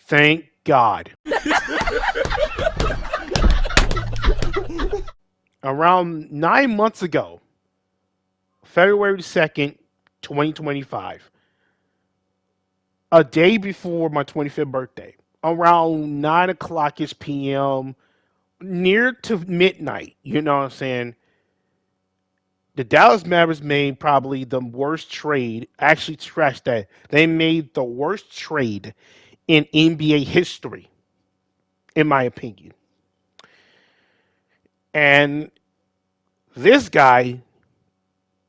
Thank God. Around 9 months ago, February 2nd, 2025, a day before my 25th birthday, around 9 o'clock ish p.m., near to midnight, you know what I'm saying? The Dallas Mavericks made probably the worst trade. Actually, scratch that. They made the worst trade in NBA history, in my opinion. And this guy,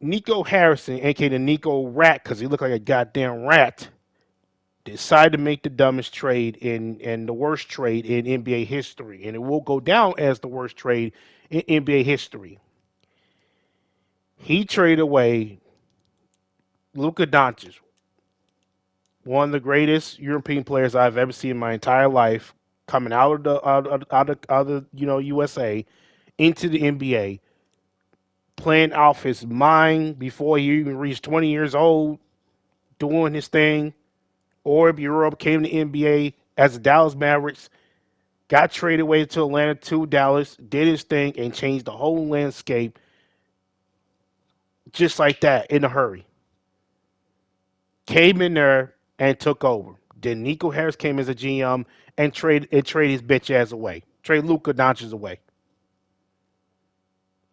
Nico Harrison, aka the Nico Rat, because he looked like a goddamn rat, decided to make the dumbest trade in the worst trade in NBA history, and it will go down as the worst trade in NBA history. He traded away Luka Doncic, one of the greatest European players I've ever seen in my entire life, coming out of the USA into the NBA, playing off his mind before he even reached 20 years old, doing his thing. Orb Europe came to NBA as the Dallas Mavericks, got traded away to Atlanta to Dallas, did his thing, and changed the whole landscape just like that in a hurry. Came in there and took over. Then Nico Harris came as a GM and trade his bitch ass away. Trade Luka Doncic away.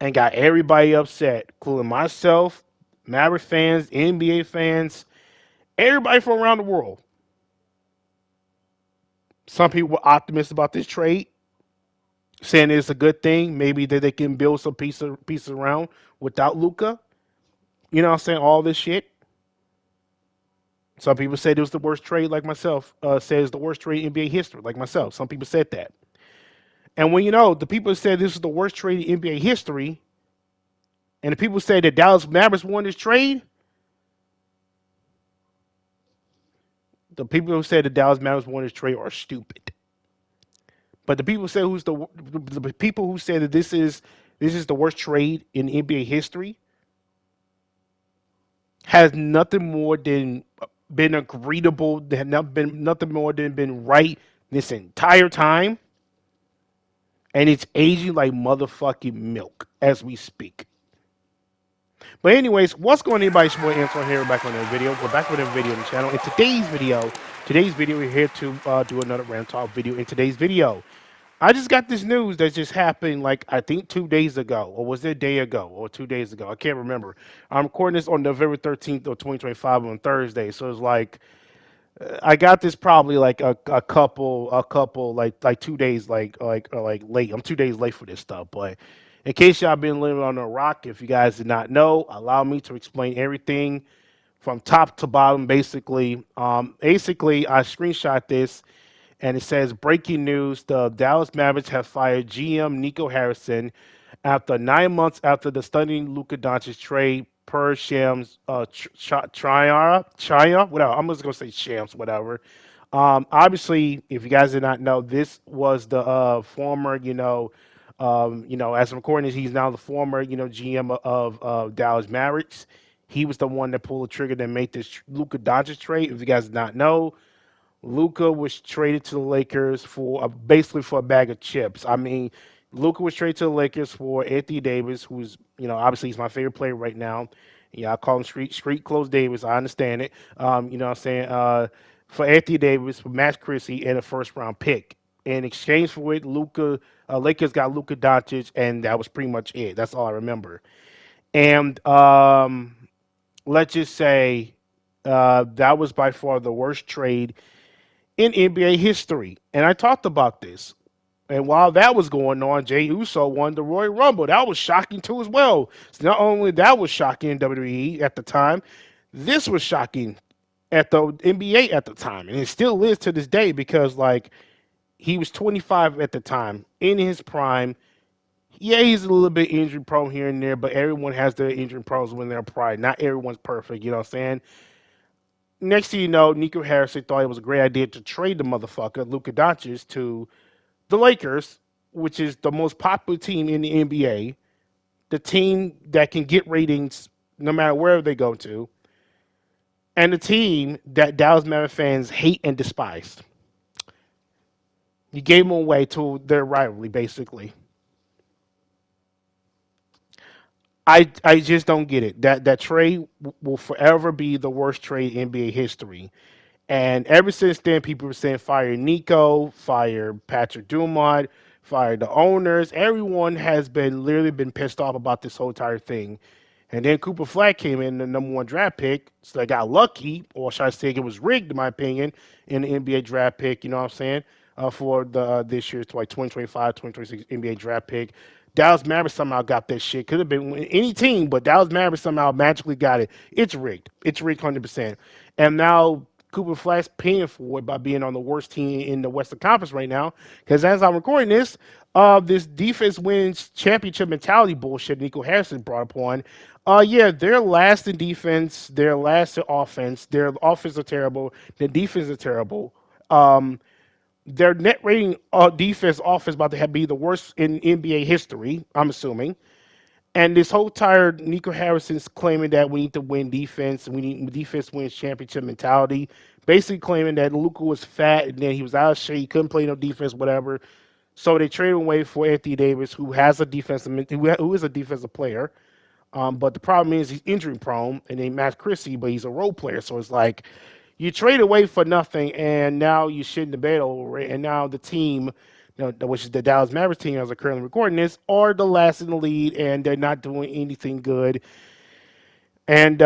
And got everybody upset, including myself, Maverick fans, NBA fans, everybody from around the world. Some people were optimistic about this trade, saying it's a good thing. Maybe that they can build some pieces around without Luka. You know what I'm saying? All this shit. Some people said it was the worst trade, like myself. Says the worst trade in NBA history, like myself. Some people said that. And when the people said this is the worst trade in NBA history, and the people said that Dallas Mavericks won this trade, the people who said the Dallas Mavericks won this trade are stupid. But the people say the people who said that this is the worst trade in NBA history has nothing more than been agreeable, have not been nothing more than been right this entire time, and it's aging like motherfucking milk as we speak. But anyways, what's going on, everybody? It's your boy Antoine here, back on another video. We're back with another video on the channel. In today's video, we're here to do another Ram Talk video. In today's video, I just got this news that just happened, like, I think 2 days ago, or was it a day ago, or 2 days ago? I can't remember. I'm recording this on November 13th of 2025 on Thursday, so it's like I got this probably like a couple like 2 days like late. I'm 2 days late for this stuff, but in case y'all been living on a rock, if you guys did not know, allow me to explain everything from top to bottom. Basically, I screenshot this, and it says breaking news: the Dallas Mavericks have fired GM Nico Harrison after 9 months after the stunning Luka Doncic trade per Shams Chaya, whatever. I'm just gonna say Shams, whatever. Obviously, if you guys did not know, this was the former, as I'm recording this, he's now the former, GM of Dallas Mavericks. He was the one that pulled the trigger that made this Luka Doncic trade. If you guys did not know, Luka was traded to the Lakers for basically for a bag of chips. I mean, Luka was traded to the Lakers for Anthony Davis, who's obviously he's my favorite player right now. Yeah, I call him Street Clothes Davis. I understand it. You know what I'm saying? For Anthony Davis, for Max Christie, and a first round pick. In exchange for it, Lakers got Luka Doncic, and that was pretty much it. That's all I remember. And let's just say that was by far the worst trade in NBA history. And I talked about this. And while that was going on, Jey Uso won the Royal Rumble. That was shocking too as well. So not only that was shocking in WWE at the time, this was shocking at the NBA at the time. And it still is to this day because like he was 25 at the time, in his prime. Yeah, he's a little bit injury prone here and there, but everyone has their injury problems when they're prime. Not everyone's perfect, you know what I'm saying? Next thing you know, Nico Harrison thought it was a great idea to trade the motherfucker, Luka Doncic, to the Lakers, which is the most popular team in the NBA, the team that can get ratings no matter where they go to, and the team that Dallas Mavericks fans hate and despise. You gave them away to their rivalry, basically. I just don't get it. That trade will forever be the worst trade in NBA history. And ever since then, people were saying fire Nico, fire Patrick Dumont, fire the owners. Everyone has been literally been pissed off about this whole entire thing. And then Cooper Flag came in, the number one draft pick. So they got lucky, or should I say it was rigged, in my opinion, in the NBA draft pick, you know what I'm saying? For the this year's like 2025, 2026 NBA draft pick. Dallas Mavericks somehow got that shit. Could have been any team, but Dallas Mavericks somehow magically got it. It's rigged. It's rigged 100%. And now Cooper Flag's paying for it by being on the worst team in the Western Conference right now. Because as I'm recording this defense wins championship mentality bullshit Nico Harrison brought up on. Yeah, they're last in defense, they're last in offense. Their offense are terrible, their defense is terrible. Um, their net rating defense offense about to be the worst in NBA history, I'm assuming. And this whole tired Nico Harrison's claiming that we need to win defense and we need defense wins championship mentality. Basically claiming that Luka was fat and then he was out of shape, he couldn't play no defense, whatever. So they traded away for Anthony Davis, who has a defensive, who is a defensive player. But the problem is he's injury prone, and then Matt Christie, but he's a role player. So it's like you trade away for nothing, and now you shit in the bed over it. And now the team, which is the Dallas Mavericks team, as I'm currently recording this, are the last in the lead, and they're not doing anything good. And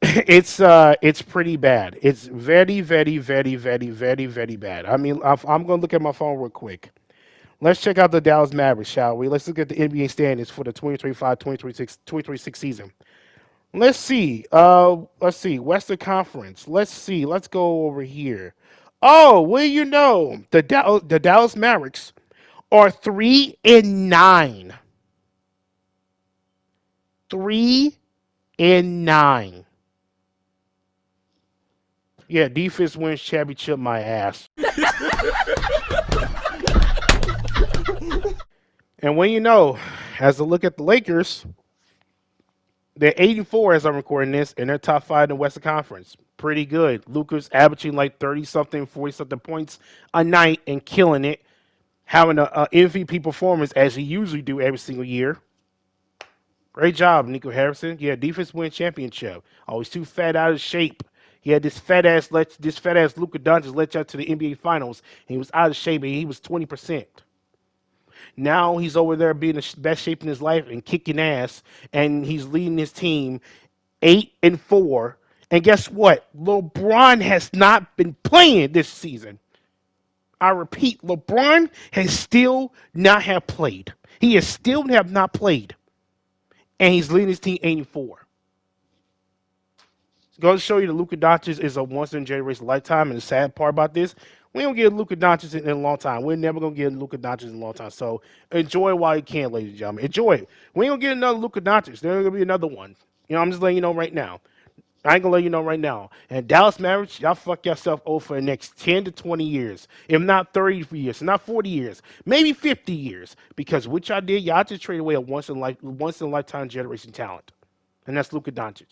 it's pretty bad. It's very, very, very, very, very, very bad. I mean, I'm gonna look at my phone real quick. Let's check out the Dallas Mavericks, shall we? Let's look at the NBA standings for the 2025-2026 season. Let's see. Western Conference. Let's see. Let's go over here. Oh, well, the Dallas Mavericks are 3-9. 3-9. Yeah, defense wins championship. My ass. And when as I look at the Lakers, they're 84 as I'm recording this, and they're top five in the Western Conference. Pretty good. Luka's averaging like 30 something, 40 something points a night and killing it, having a MVP performance as he usually do every single year. Great job, Nico Harrison. Yeah, defense win championship. Always too fat out of shape. He had this fat ass Luka Doncic let you out to the NBA Finals, and he was out of shape, and he was 20%. Now he's over there being the best shape in his life and kicking ass, and he's leading his team 8-4. And guess what? LeBron has not been playing this season. I repeat, LeBron has still not have played. He has still have not played, and he's leading his team 8-4. Goes to show you that Luka Doncic is a once in a generation lifetime. And the sad part about this, we don't get Luka Doncic in a long time. We're never gonna get Luka Doncic in a long time. So enjoy while you can, ladies and gentlemen. Enjoy it. We ain't gonna get another Luka Doncic. There's gonna be another one. I'm just letting you know right now. I ain't gonna let you know right now. And Dallas Mavericks, y'all fuck yourself over for the next 10 to 20 years, if not 30 years, not 40 years, maybe 50 years. Because what y'all did, y'all just traded away a once in a lifetime generation talent, and that's Luka Doncic.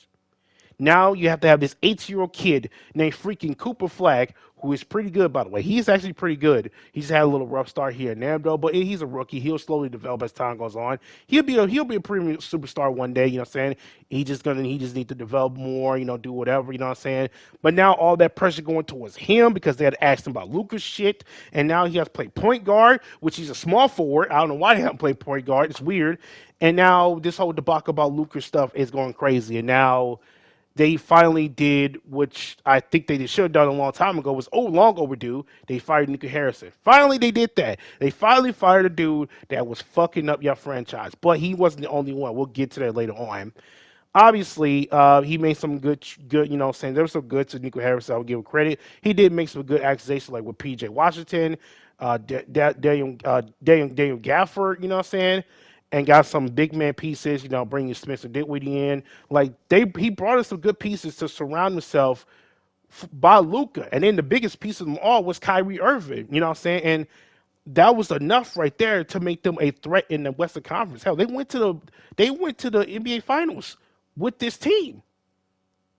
Now you have to have this 8-year-old kid named freaking Cooper Flag, who is pretty good, by the way. He's actually pretty good. He's had a little rough start here and there, though, but he's a rookie. He'll slowly develop as time goes on. He'll be a premium superstar one day. You know what I'm saying? He just need to develop more. Do whatever. You know what I'm saying? But now all that pressure going towards him because they had asked him about Lucas shit, and now he has to play point guard, which he's a small forward. I don't know why they haven't played point guard. It's weird. And now this whole debacle about Lucas stuff is going crazy, and now they finally did, which I think they should have done a long time ago, was long overdue. They fired Nico Harrison. Finally, they did that. They finally fired a dude that was fucking up your franchise. But he wasn't the only one. We'll get to that later on. Obviously, he made some good, saying there was some good to Nico Harrison. I would give him credit. He did make some good accusations, like with P.J. Washington, Daniel Gafford, you know what I'm saying? And got some big man pieces, bringing Spencer Dinwiddie in. Like he brought us some good pieces to surround himself by Luka. And then the biggest piece of them all was Kyrie Irving, you know what I'm saying? And that was enough right there to make them a threat in the Western Conference. Hell, they went to the NBA Finals with this team.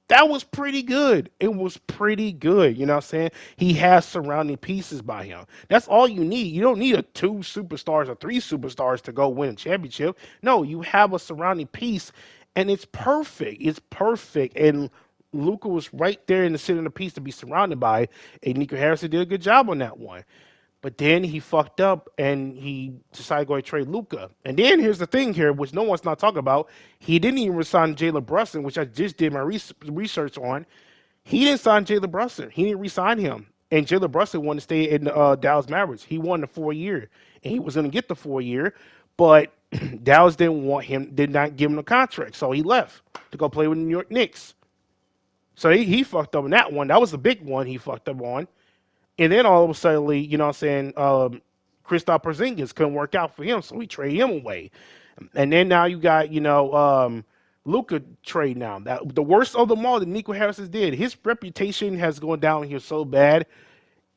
That was pretty good. It was pretty good. You know what I'm saying? He has surrounding pieces by him. That's all you need. You don't need a two superstars or three superstars to go win a championship. No, you have a surrounding piece, and it's perfect. It's perfect. And Luca was right there in the center of the piece to be surrounded by. And Nico Harrison did a good job on that one. But then he fucked up and he decided to go and trade Luca. And then here's the thing here, which no one's not talking about. He didn't even resign Jalen Brunson, which I just did my research on. He didn't sign Jalen Brunson. He didn't resign him. And Jalen Brunson wanted to stay in the Dallas Mavericks. He won the 4 year, and he was going to get the 4 year, but Dallas didn't want him, did not give him the contract, so he left to go play with the New York Knicks. So he fucked up on that one. That was the big one he fucked up on. And then all of a sudden, you know what I'm saying, Kristaps Porzingis couldn't work out for him, so we trade him away. And then now you got, Luca trade now. That the worst of them all that Nico Harris did. His reputation has gone down here so bad.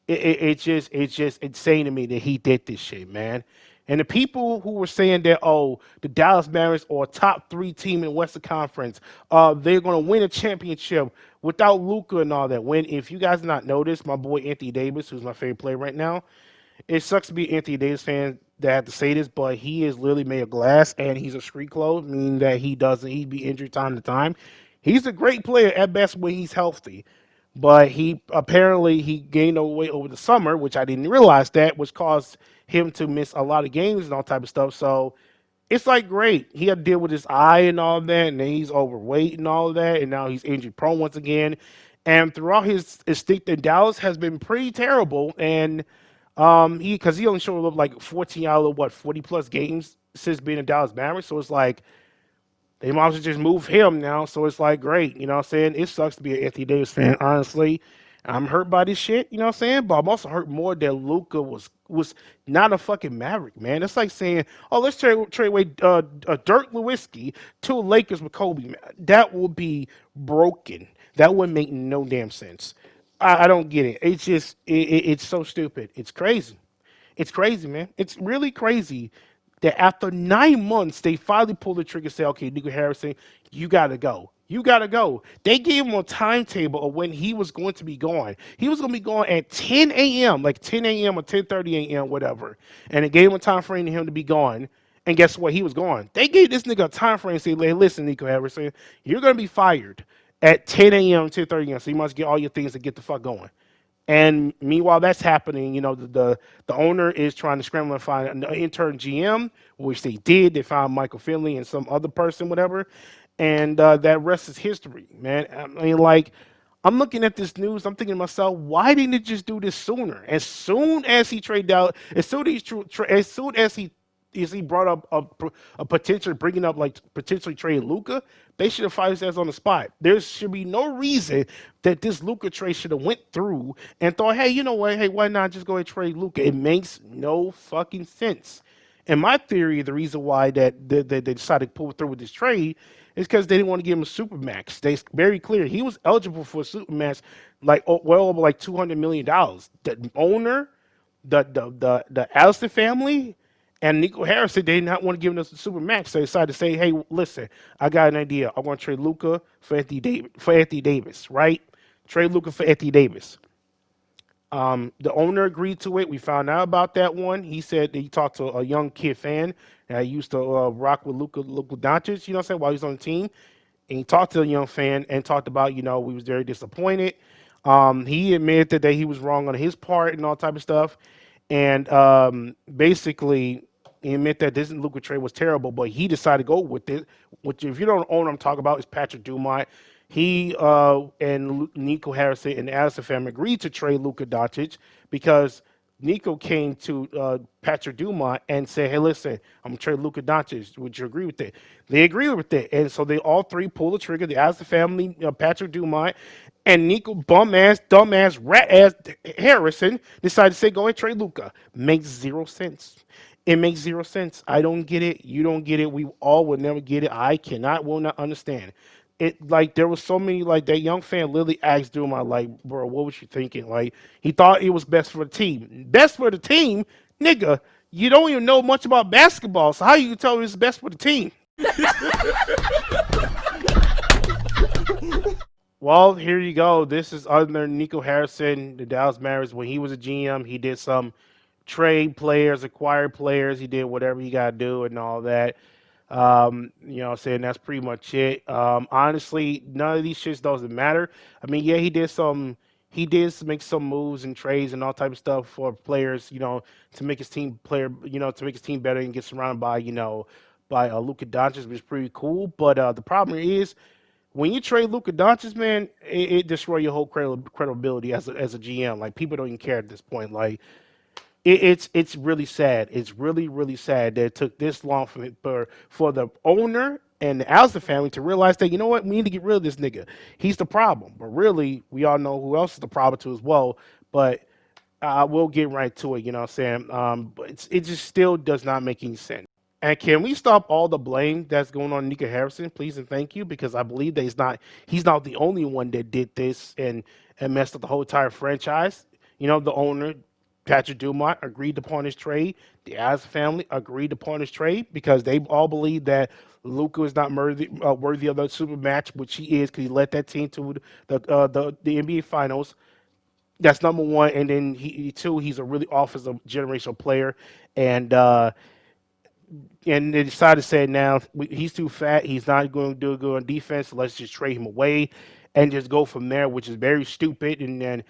It's just insane to me that he did this shit, man. And the people who were saying that, oh, the Dallas Mavericks are a top three team in the Western Conference, they're gonna win a championship without Luca and all that. When if you guys not noticed, my boy Anthony Davis, who's my favorite player right now, it sucks to be an Anthony Davis fan that I have to say this, but he is literally made of glass and he's a street clothes, meaning that he'd be injured time to time. He's a great player at best when he's healthy. But he gained weight over the summer, which I didn't realize that, which caused him to miss a lot of games and all type of stuff. So it's like great. He had to deal with his eye and all that, and then he's overweight and all of that, and now he's injury prone once again. And throughout his stint in Dallas has been pretty terrible. And he only showed up like 14 out of what 40 plus games since being in Dallas Mavericks. So it's like they might as well just move him now. So it's like great, you know what I'm saying? It sucks to be an Anthony Davis fan, honestly. I'm hurt by this shit, you know what I'm saying? But I'm also hurt more that Luca was not a fucking Maverick, man. It's like saying, oh, let's trade away Dirk Nowitzki to Lakers with Kobe. Man. That would be broken. That would make no damn sense. I don't get it. It's so stupid. It's crazy. It's crazy, man. It's really crazy that after 9 months, they finally pulled the trigger and say, okay, Nico Harrison, you got to go. You got to go. They gave him a timetable of when he was going to be gone. He was going to be gone at 10 a.m., like 10 a.m. or 10:30 a.m., whatever. And it gave him a time frame to him to be gone. And guess what? He was gone. They gave this nigga a time frame and said, hey, listen, Nico Harrison, you're going to be fired at 10 a.m., 10:30 a.m., so you must get all your things to get the fuck going. And meanwhile, that's happening. The owner is trying to scramble and find an intern GM, which they did. They found Michael Finley and some other person, whatever. And that rest is history, man. I mean, like, I'm looking at this news. I'm thinking to myself, why didn't it just do this sooner? As soon as he traded out, as soon as he brought up a potential bringing up like potentially trade Luca, they should have fired his ass on the spot. There should be no reason that this Luca trade should have went through and thought, hey, you know what? Hey, why not just go and trade Luca? It makes no fucking sense. And my theory, the reason why that they decided to pull through with this trade is because they didn't want to give him a super max. They very clear he was eligible for a super max, like well over like $200 million. The owner, the Allison family, and Nico Harris said they did not want to give us a super max. So they decided to say, hey, listen, I got an idea. I want to trade Luca for Anthony Davis, right? Trade Luca for Anthony Davis. The owner agreed to it. We found out about that one. He said that he talked to a young kid fan that used to rock with Luka Doncic, you know what I'm saying, while he was on the team. And he talked to the young fan and talked about, we was very disappointed. He admitted that he was wrong on his part and all type of stuff. And basically, he admitted that this Luka trade was terrible, but he decided to go with it. Which, if you don't know what I'm talking about, is Patrick Dumont. He and Nico Harrison and the Addison family agreed to trade Luka Doncic because Nico came to Patrick Dumont and said, "Hey, listen, I'm gonna trade Luka Doncic. Would you agree with it?" They agreed with it, and so they all three pulled the trigger. The Addison family, Patrick Dumont, and Nico, bum ass, dumb ass, rat ass Harrison decided to say, "Go ahead, trade Luka." Makes zero sense. It makes zero sense. I don't get it. You don't get it. We all will never get it. I cannot, will not understand. It like there was so many like that young fan literally asked Duma like, bro, what was you thinking? Like he thought it was best for the team. Best for the team, nigga. You don't even know much about basketball, so how you tell me it's best for the team? Well, here you go. This is under Nico Harrison, the Dallas Mavericks. When he was a GM, he did some trade players, acquire players. He did whatever he got to do and all that. Saying that's pretty much it. Honestly, none of these shits doesn't matter. I mean, yeah, he did make some moves and trades and all type of stuff for players, to make his team to make his team better and get surrounded by, by Luka Doncic, which is pretty cool. But the problem is when you trade Luka Doncic, man, it destroy your whole credibility as a GM. Like people don't even care at this point. Like it's really sad. It's really sad that it took this long for the owner and the Alster family to realize that, you know what, we need to get rid of this nigga. He's the problem. But really, we all know who else is the problem too as well. But we'll get right to it. You know what I'm saying? But it just still does not make any sense. And can we stop all the blame that's going on Nico Harrison, please and thank you? Because I believe that he's not the only one that did this and messed up the whole entire franchise. The owner, Patrick Dumont, agreed upon his trade. The Adams family agreed upon his trade because they all believe that Luka is not worthy of the super match, which he is because he led that team to the NBA Finals. That's number one, and then two, he's a really offensive generational player, and they decided to say now he's too fat. He's not going to do good on defense. So let's just trade him away and just go from there, which is very stupid. And then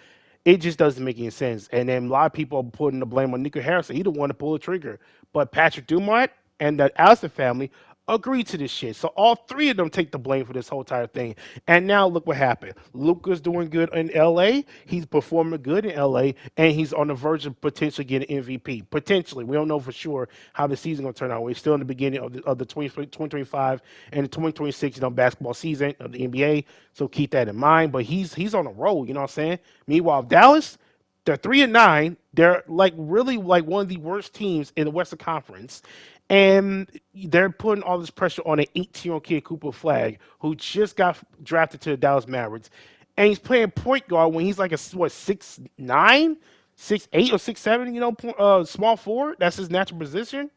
it just doesn't make any sense. And then a lot of people are putting the blame on Nico Harrison. He the one to pull the trigger. But Patrick Dumont and the Allison family agreed to this shit. So all three of them take the blame for this whole entire thing. And now look what happened. Luka's doing good in LA. He's performing good in LA, and he's on the verge of potentially getting MVP. Potentially, we don't know for sure how the season gonna turn out. We're still in the beginning of the 2025 and the 2026 basketball season of the NBA. So keep that in mind. But he's on a roll. You know what I'm saying? Meanwhile, Dallas. They're 3-9. They're like really like one of the worst teams in the Western Conference, and they're putting all this pressure on an 18-year-old kid, Cooper Flag, who just got drafted to the Dallas Mavericks, and he's playing point guard when he's like a what 6'9", 6'8", or 6'7", small forward. That's his natural position.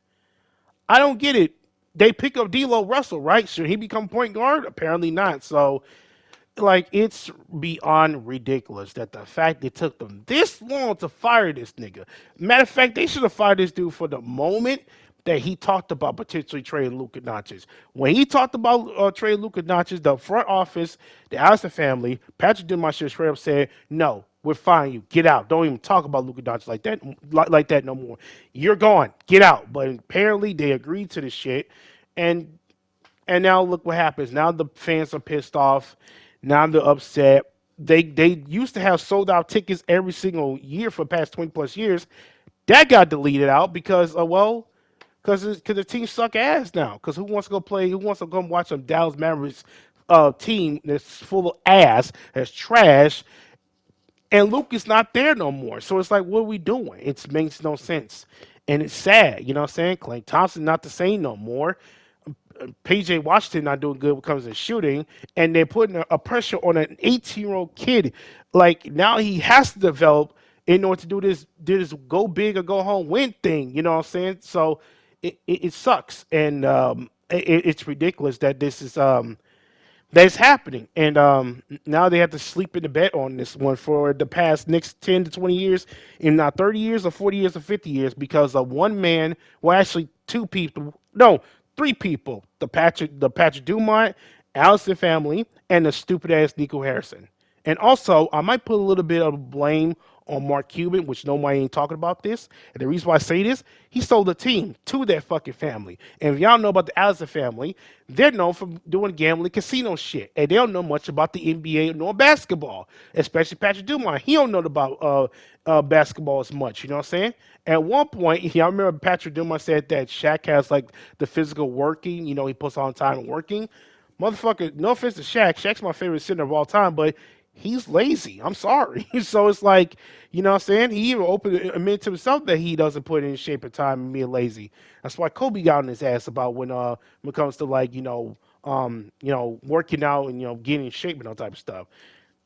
I don't get it. They pick up D'Lo Russell, right? Should he become point guard? Apparently not. So like it's beyond ridiculous that the fact it took them this long to fire this nigga. Matter of fact, they should have fired this dude for the moment that he talked about potentially trading Luka Doncic. When he talked about trading Luka Doncic, the front office, the Allison family, Patrick Dumont should straight up said, "No, we're firing you. Get out. Don't even talk about Luka Doncic like that no more. You're gone. Get out." But apparently they agreed to this shit, and now look what happens. Now the fans are pissed off. Now they're upset. They used to have sold out tickets every single year for the past 20 plus years. That got deleted out because because the team suck ass now. Because who wants to go play? Who wants to go watch some Dallas Mavericks team that's full of ass, that's trash, and Luke is not there no more. So it's like, what are we doing? It makes no sense, and it's sad. You know what I'm saying? Clay Thompson not the same no more. PJ Washington not doing good when it comes to shooting, and they're putting a pressure on an 18-year-old kid. Like now he has to develop in order to do this go big or go home win thing. You know what I'm saying? So it sucks, and it's ridiculous that this is that's happening. And now they have to sleep in the bed on this one for the past next 10 to 20 years, in not 30 years or 40 years or 50 years, because of one man, well, actually two people, no, three people, the Patrick Dumont, Allison family, and the stupid ass Nico Harrison. And also, I might put a little bit of blame on Mark Cuban, which nobody ain't talking about this. And the reason why I say this, he sold the team to that fucking family. And if y'all know about the Allison family, they're known for doing gambling casino shit. And they don't know much about the NBA nor basketball, especially Patrick Dumont. He don't know about basketball as much, you know what I'm saying? At one point, y'all remember Patrick Dumont said that Shaq has like the physical working, he puts on time and working. Motherfucker, no offense to Shaq. Shaq's my favorite center of all time, but he's lazy. I'm sorry. So it's like, you know what I'm saying? He even admitted to himself that he doesn't put in shape and time and being lazy. That's why Kobe got on his ass about when it comes to like, working out and getting in shape and all type of stuff.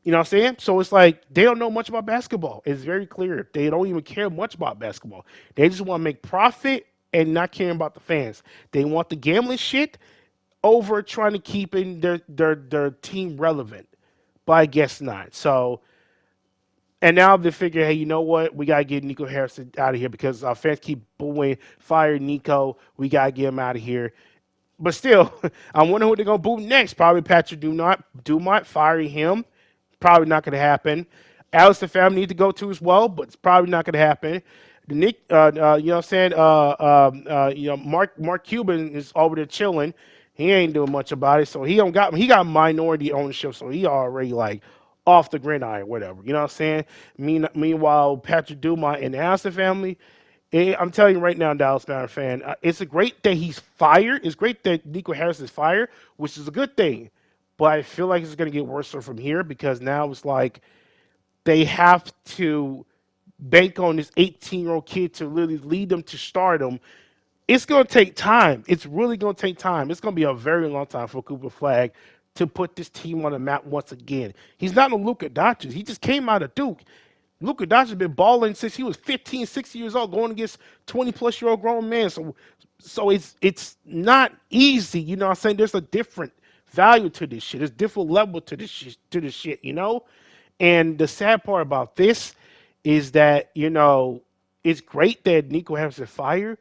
You know what I'm saying? So it's like they don't know much about basketball. It's very clear. They don't even care much about basketball. They just want to make profit and not caring about the fans. They want the gambling shit over trying to keep in their team relevant. but I guess not. So, and now they figure, hey, you know what? We gotta get Nico Harrison out of here because our fans keep booing, fire Nico. We gotta get him out of here. But still, I wonder who they're gonna boo next. Probably Patrick Dumont firing him. Probably not gonna happen. Alice the family need to go too as well, but it's probably not gonna happen. The Nick, you know what I'm saying? You know, Mark Cuban is over there chilling. He ain't doing much about it, so he got minority ownership, so he already like off the gridiron, whatever. You know what I'm saying? Meanwhile, Patrick Dumont and the Allison family, I'm telling you right now, Dallas Mavericks fan, it's a great that he's fired. It's great that Nico Harris is fired, which is a good thing. But I feel like it's going to get worse from here because now it's like they have to bank on this 18-year-old kid to really lead them to stardom. It's going to take time. It's really going to take time. It's going to be a very long time for Cooper Flag to put this team on the map once again. He's not a Luka Doncic. He just came out of Duke. Luka Doncic has been balling since he was 15, 16 years old, going against 20-plus-year-old grown men. So it's not easy. You know what I'm saying? There's a different value to this shit. There's different level to this shit, you know? And the sad part about this is that, you know, it's great that Nico has a fire,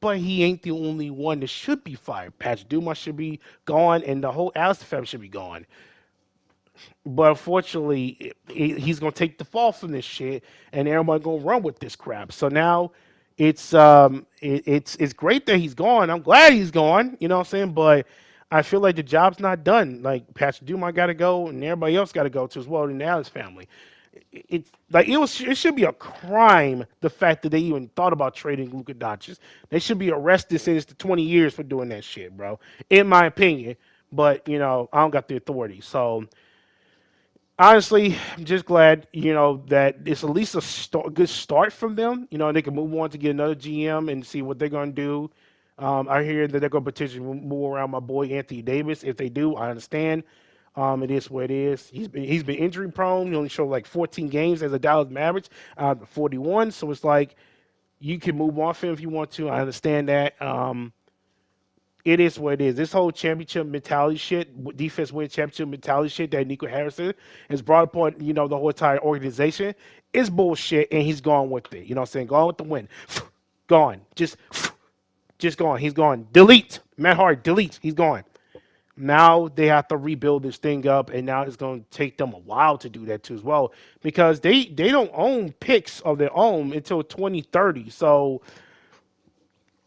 but he ain't the only one that should be fired. Patch Dumas should be gone, and the whole Alistair family should be gone. But unfortunately, he's gonna take the fall from this shit, and everybody gonna run with this crap. So now, it's great that he's gone. I'm glad he's gone. You know what I'm saying? But I feel like the job's not done. Like Pastor Dumont got to go, and everybody else got to go too as well. And now his family. It's like it should be a crime the fact that they even thought about trading Luka Doncic. They should be arrested sentenced to 20 years for doing that shit, bro. In my opinion. But you know, I don't got the authority, so honestly, I'm just glad, you know, that it's at least good start from them. You know, and they can move on to get another GM and see what they're going to do. I hear that they're going to potentially move around my boy Anthony Davis. If they do, I understand. It is what it is. He's been injury prone. He only showed like 14 games as a Dallas Mavericks out of 41. So it's like you can move on from him if you want to. I understand that. It is what it is. This whole championship mentality shit, defense win championship mentality shit that Nico Harrison has brought upon, you know, the whole entire organization is bullshit, and he's gone with it. You know what I'm saying? Gone with the win. Gone. Just gone. He's gone. Delete. Matt Hart, delete. He's gone. Now they have to rebuild this thing up, and now it's going to take them a while to do that too as well because they don't own picks of their own until 2030. So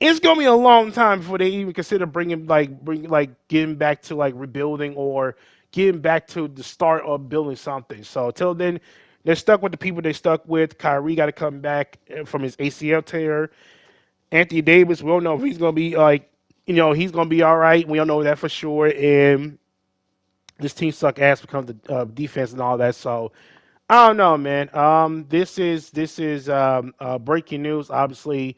it's gonna be a long time before they even consider bring like getting back to like rebuilding or getting back to the start of building something. So till then, they're stuck with the people they stuck with. Kyrie got to come back from his ACL tear. Anthony Davis, we don't know if he's gonna be like, you know, he's gonna be all right. We don't know that for sure. And this team suck ass becomes the defense and all that. So I don't know, man. This is breaking news. Obviously,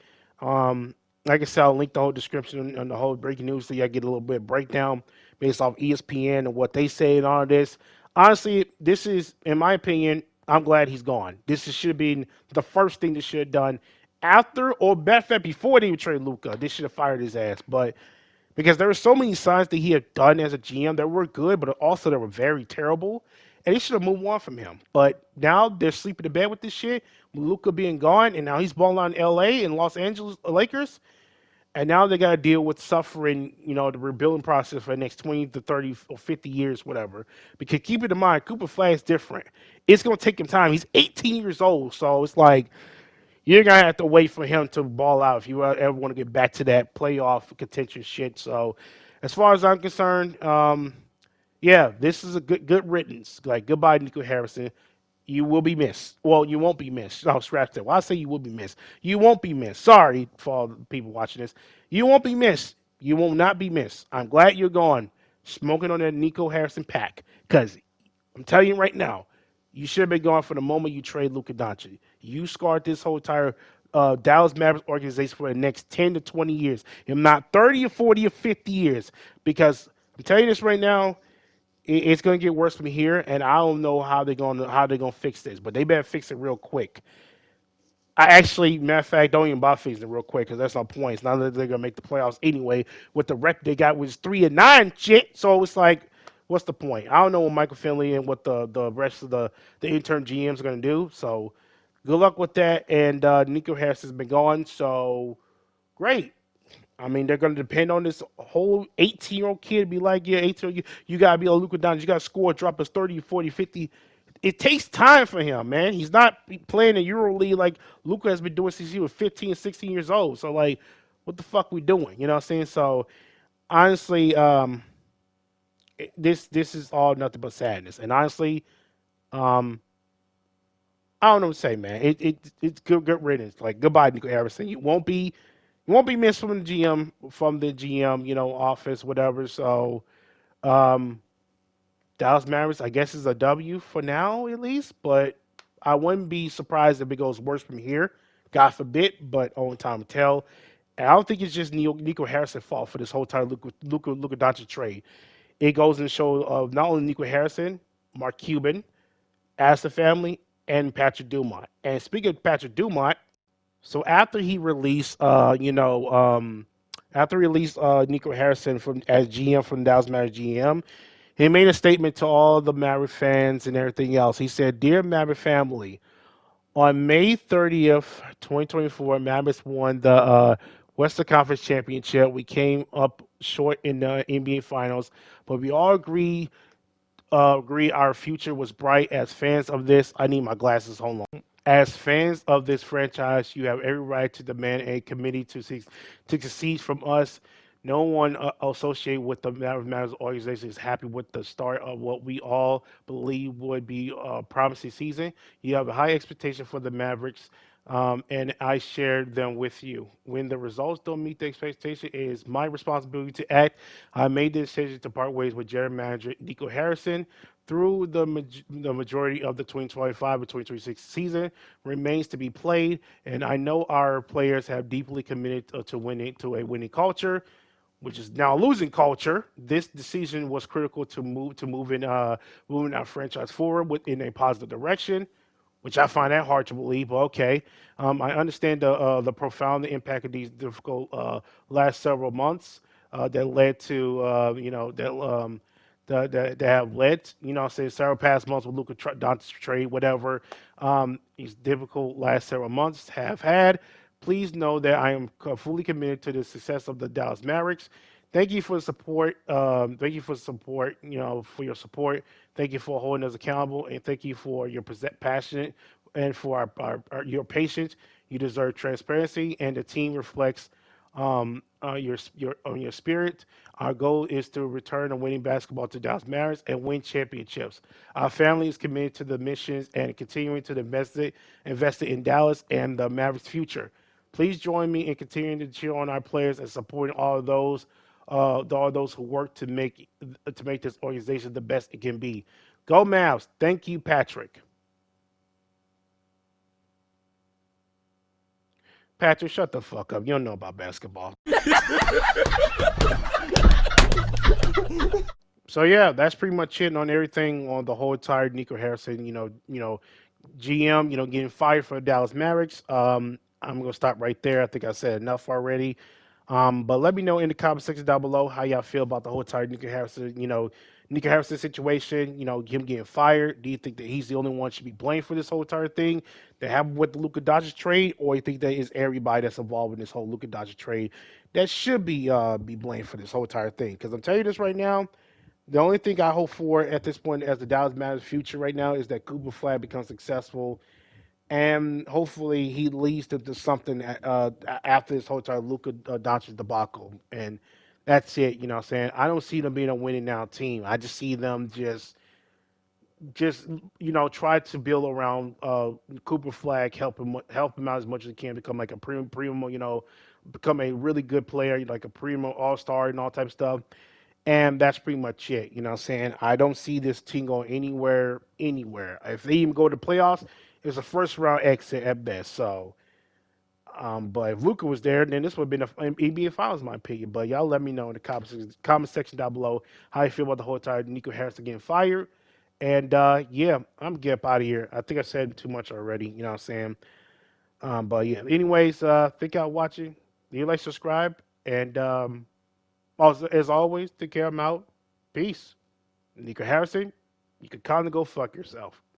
like I said, I'll link the whole description on the whole breaking news so y'all get a little bit of breakdown based off ESPN and what they say and all of this. Honestly, this is, in my opinion, I'm glad he's gone. Should have been the first thing they should have done after or better fact before they even trade Luca. They should have fired his ass, but because there were so many signs that he had done as a GM that were good, but also that were very terrible. And they should have moved on from him. But now they're sleeping in bed with this shit. Luca being gone, and now he's balling on LA and Los Angeles Lakers. And now they got to deal with suffering, you know, the rebuilding process for the next 20 to 30 or 50 years, whatever. Because keep it in mind, Cooper Flag is different. It's going to take him time. He's 18 years old. So it's like, you're gonna have to wait for him to ball out if you ever want to get back to that playoff contention shit. So, as far as I'm concerned, yeah, this is a good riddance. Like goodbye, Nico Harrison. You will be missed. Well, you won't be missed. No, scratch that. Why I say you will be missed? You won't be missed. Sorry for all the people watching this. You won't be missed. You will not be missed. I'm glad you're gone. Smoking on that Nico Harrison pack. Because I'm telling you right now, you should have been gone from the moment you trade Luka Doncic. You scarred this whole entire Dallas Mavericks organization for the next 10 to 20 years, if not 30 or 40 or 50 years. Because I'm telling you this right now, it's going to get worse from here, and I don't know how they're going to fix this, but they better fix it real quick. I actually, matter of fact, don't even bother fixing it real quick because that's no point. It's not that they're going to make the playoffs anyway with the record they got was 3-9 shit. So it's like, what's the point? I don't know what Michael Finley and what the rest of the intern GMs are gonna do. So good luck with that. And Nico Harris has been gone, so great. I mean, they're going to depend on this whole 18-year-old kid. Be like, yeah, 18, you got to be a Luka Doncic. You got to score, drop us 30, 40, 50. It takes time for him, man. He's not playing in Euro League like Luka has been doing since he was 15, 16 years old. So, like, what the fuck we doing? You know what I'm saying? So, honestly, this is all nothing but sadness. And honestly, um, I don't know what to say, man. It's good riddance. Like, goodbye, Nico Harrison. You won't be missed from the GM, office, whatever. So, um, Dallas Mavericks, I guess, is a W for now, at least. But I wouldn't be surprised if it goes worse from here. God forbid, but only time will tell. And I don't think it's just Nico Harrison's fault for this whole entire Luka Doncic trade. It goes in the show of not only Nico Harrison, Mark Cuban, as the family, and Patrick Dumont. And speaking of Patrick Dumont, so after he released Nico Harrison from as GM from Dallas Mavericks GM, he made a statement to all the Maverick fans and everything else. He said, "Dear Maverick family, on May 30th, 2024, Mavericks won the Western Conference Championship. We came up short in the NBA Finals, but we all agree our future was bright. As fans of this, I need my glasses. Hold on. As fans of this franchise, you have every right to demand a committee to succeed from us. No one associated with the Mavericks organization is happy with the start of what we all believe would be a promising season. You have a high expectation for the Mavericks, and I shared them with you. When the results don't meet the expectation, it is my responsibility to act. I made the decision to part ways with general manager Nico Harrison through the majority of the 2025 and 2026 season remains to be played, and I know our players have deeply committed to a winning culture, which is now a losing culture. This decision was critical to moving our franchise forward in a positive direction, which I find that hard to believe. But okay, I understand the profound impact of these difficult last several months that led to that have led say several past months with Doncic trade, whatever. These difficult last several months have had. Please know that I am fully committed to the success of the Dallas Mavericks. Thank you for the support. Thank you for support. For your support. Thank you for holding us accountable, and thank you for your passionate and for your patience. You deserve transparency, and the team reflects your spirit. Our goal is to return a winning basketball to Dallas Mavericks and win championships. Our family is committed to the missions and continuing to invest in Dallas and the Mavericks' future. Please join me in continuing to cheer on our players and supporting all those who work to make this organization the best it can be. Go Mavs! Thank you, Patrick. Patrick, shut the fuck up. You don't know about basketball. So yeah, that's pretty much it on everything on the whole entire Nico Harrison, GM, getting fired for the Dallas Mavericks. I'm gonna stop right there. I think I said enough already. But let me know in the comment section down below how y'all feel about the whole entire Nico Harrison situation. Him getting fired. Do you think that he's the only one should be blamed for this whole entire thing that happened with the Luka Doncic trade, or you think that is everybody that's involved in this whole Luka Doncic trade that should be blamed for this whole entire thing? Because I'm telling you this right now. The only thing I hope for at this point as the Dallas Mavericks future right now is that Cooper Flag becomes successful and hopefully he leads to something after this whole entire Luka Doncic debacle. And that's it, what I'm saying? I don't see them being a winning now team. I just see them just try to build around Cooper Flag, help him out as much as he can, become like a primo, become a really good player, like a primo all-star and all type of stuff. And that's pretty much it. You know what I'm saying? I don't see this team going anywhere. If they even go to playoffs, it's a first round exit at best. So, but if Luca was there, then this would have been an NBA Finals, in my opinion. But y'all let me know in the comment section down below how you feel about the whole entire Nico Harrison getting fired. And yeah, I'm gonna get up out of here. I think I said too much already. You know what I'm saying? But yeah, anyways, thank y'all watching. You like, subscribe, and as always, take care. I'm out. Peace. Nico Harrison, you could kind of go fuck yourself.